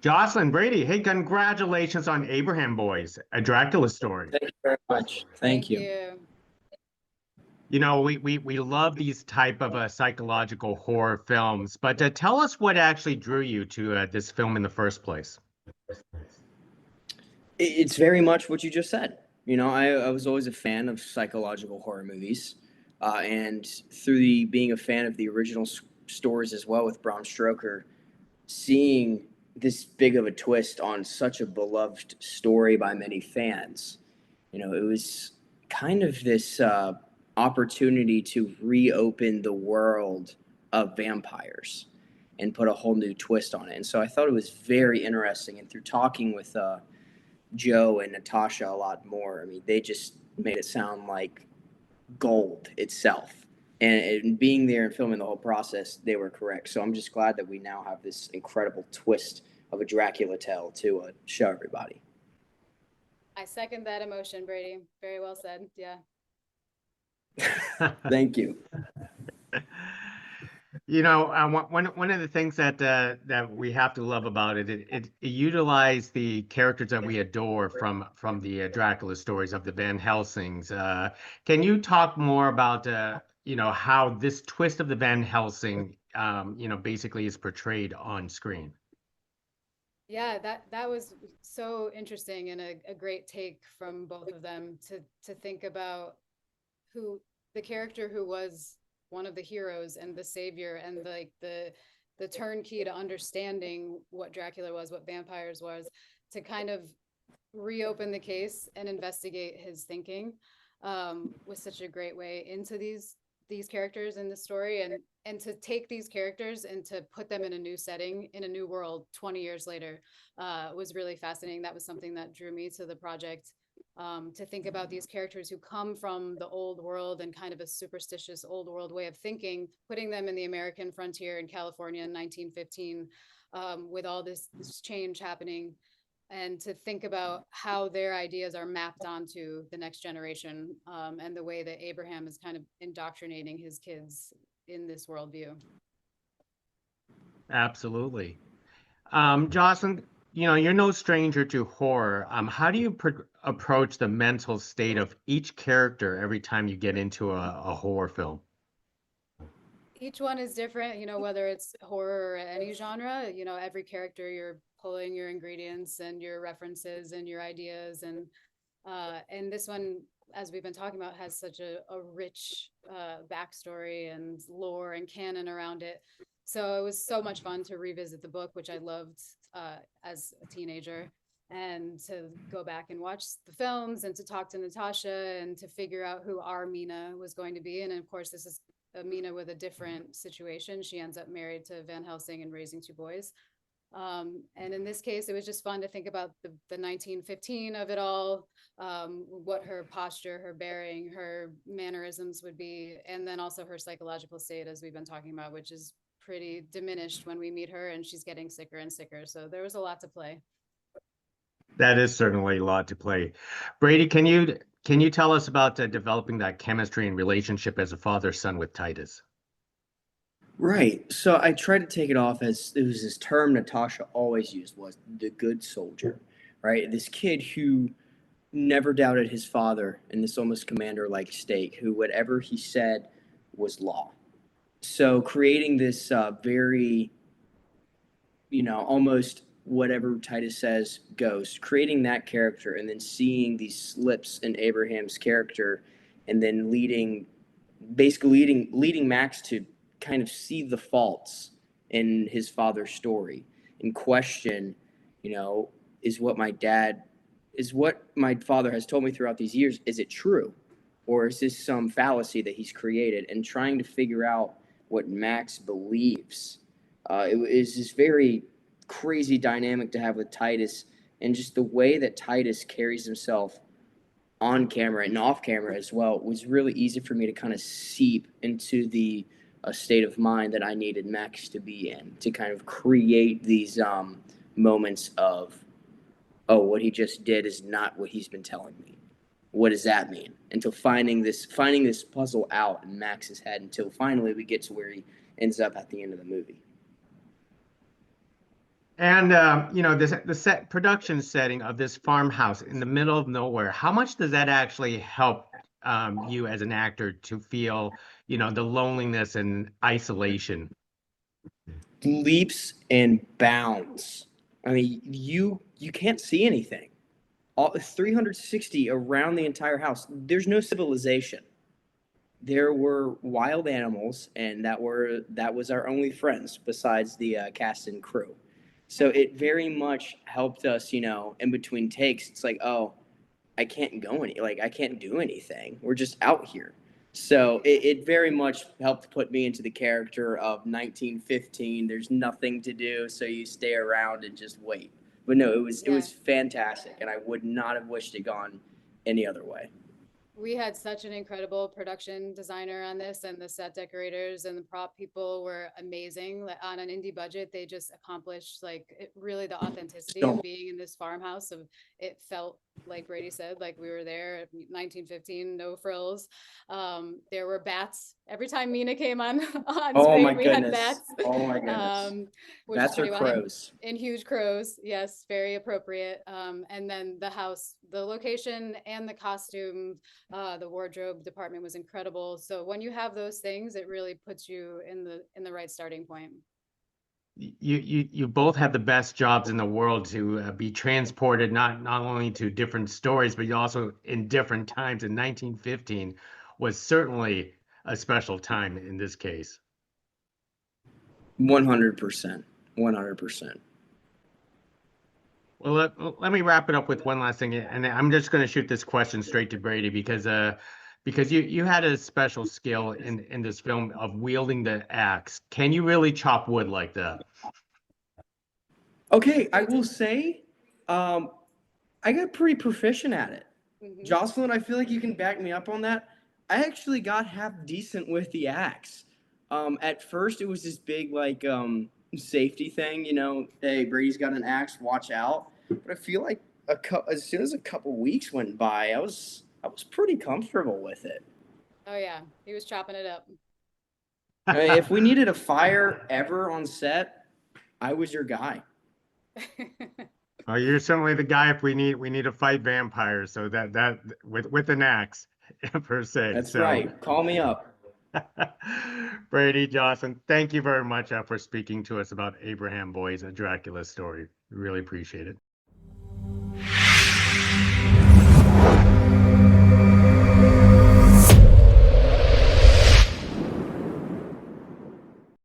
Jocelin, Brady, hey, congratulations on Abraham Boys, a Dracula story. Thank you very much. Thank Thank you. you. You know, we love these type of psychological horror films, but tell us what actually drew you to this film in the first place. It's very much what you just said. I was always a fan of psychological horror movies, and through being a fan of the original stories as well with Bram Stoker, seeing this big of a twist on such a beloved story by many fans, it was kind of this opportunity to reopen the world of vampires and put a whole new twist on it. And so I thought it was very interesting. And through talking with Joe and Natasha a lot more, I mean, they just made it sound like gold itself. And being there and filming the whole process, they were correct. So I'm just glad that we now have this incredible twist of a Dracula tale to show everybody. I second that emotion, Brady. Very well said. Yeah. Thank you. You know, one of the things that we have to love about it utilized the characters that we adore from the Dracula stories of the Van Helsings. Can you talk more about how this twist of the Van Helsing basically is portrayed on screen? Yeah, that was so interesting and a great take from both of them to think about who the character who was one of the heroes and the savior and like the turnkey to understanding what Dracula was, what vampires was, to kind of reopen the case and investigate his thinking was such a great way into these characters in the story, and to take these characters and to put them in a new setting in a new world 20 years later was really fascinating. That was something that drew me to the project. To think about these characters who come from the old world and kind of a superstitious old world way of thinking, putting them in the American frontier in California in 1915 with all this change happening, and to think about how their ideas are mapped onto the next generation and the way that Abraham is kind of indoctrinating his kids in this worldview. Absolutely. Jocelyn, you're no stranger to horror. How do you approach the mental state of each character every time you get into a horror film? Each one is different, whether it's horror or any genre, every character you're pulling your ingredients and your references and your ideas. And this one, as we've been talking about, has such a rich backstory and lore and canon around it. So it was so much fun to revisit the book, which I loved as a teenager, and to go back and watch the films and to talk to Natasha and to figure out who our Mina was going to be. And of course, this is a Mina with a different situation. She ends up married to Van Helsing and raising two boys. And in this case, it was just fun to think about the 1915 of it all, what her posture, her bearing, her mannerisms would be, and then also her psychological state, as we've been talking about, which is pretty diminished when we meet her, and she's getting sicker and sicker. So there was a lot to play. That is certainly a lot to play. Brady, can you tell us about developing that chemistry and relationship as a father-son with Titus? Right. So I tried to take it off as it was this term Natasha always used, was the good soldier, right? This kid who never doubted his father in this almost commander-like state, who whatever he said was law. So creating this very, almost whatever Titus says goes, creating that character and then seeing these slips in Abraham's character, and then basically leading Max to kind of see the faults in his father's story and question, is what my father has told me throughout these years, is it true? Or is this some fallacy that he's created? And trying to figure out what Max believes. It is this very crazy dynamic to have with Titus, and just the way that Titus carries himself on camera and off camera as well was really easy for me to kind of seep into the state of mind that I needed Max to be in, to kind of create these moments of, oh, what he just did is not what he's been telling me. What does that mean? Until finding this puzzle out in Max's head, until finally we get to where he ends up at the end of the movie. And the set production setting of this farmhouse in the middle of nowhere, how much does that actually help you as an actor to feel, the loneliness and isolation? Leaps and bounds. I mean, you can't see anything. All 360 around the entire house. There's no civilization. There were wild animals, and that was our only friends besides the cast and crew. So it very much helped us, in between takes. It's like, oh, I can't do anything. We're just out here. So it very much helped put me into the character of 1915. There's nothing to do, so you stay around and just wait. But no, it Yeah. was fantastic, and I would not have wished it gone any other way. We had such an incredible production designer on this, and the set decorators and the prop people were amazing. Like, on an indie budget, they just accomplished really the authenticity So of being in this farmhouse. Of it felt like Brady said, like we were there at 1915, no frills. There were bats every time Mina came on on oh my screen. We had goodness. bats, Oh my goodness. which is Bats are pretty wild. crows. And huge crows, yes, very appropriate. And then the house, the location, and the costume, the wardrobe department was incredible. So when you have those things, it really puts you in the right starting point. You both had the best jobs in the world to be transported not only to different stories, but you also in different times. In 1915 was certainly a special time in this case. 100%. 100%. Well, let me wrap it up with one last thing, and I'm just going to shoot this question straight to Brady because you had a special skill in this film of wielding the axe. Can you really chop wood like that? Okay, I will say, I got pretty proficient at it. Mhm. Jocelyn, I feel like you can back me up on that. I actually got half decent with the axe. At first, it was this big safety thing, Hey, Brady's got an axe, watch out. But I feel like as soon as a couple weeks went by, I was pretty comfortable with it. Oh yeah, he was chopping it up. I mean, if we needed a fire ever on set, I was your guy. Oh, you're certainly the guy if we need to fight vampires. So that with an axe per se. That's So right. Call me up. Brady, Jocelyn, thank you very much for speaking to us about Abraham Boyd's Dracula story. Really appreciate it.